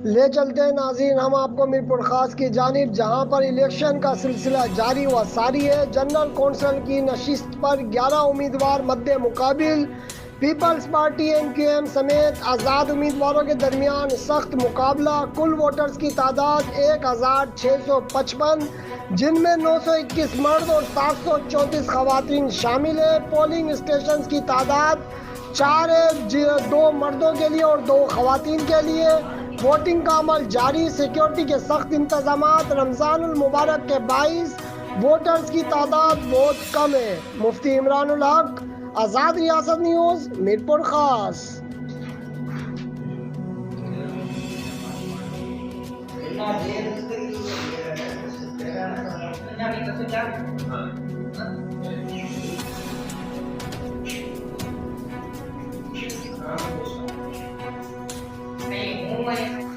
لے چلتے ہیں ناظرین ہم آپ کو میرپور خاص کی جانب، جہاں پر الیکشن کا سلسلہ جاری و ساری ہے۔ جنرل کونسل کی نشست پر 11 امیدوار مد مقابل، پیپلز پارٹی MQM سمیت آزاد امیدواروں کے درمیان سخت مقابلہ۔ کل ووٹرز کی تعداد 1655، جن میں 921 مرد اور 734 خواتین شامل ہیں۔ پولنگ اسٹیشنز کی تعداد 4 ہے، 2 مردوں کے لیے اور 2 خواتین کے لیے۔ ووٹنگ کا عمل جاری، سیکیورٹی کے سخت انتظامات۔ رمضان المبارک کے باعث ووٹرز کی تعداد بہت کم ہے۔ مفتی عمران الحق، آزاد ریاست نیوز، میرپور خاص۔ نہیں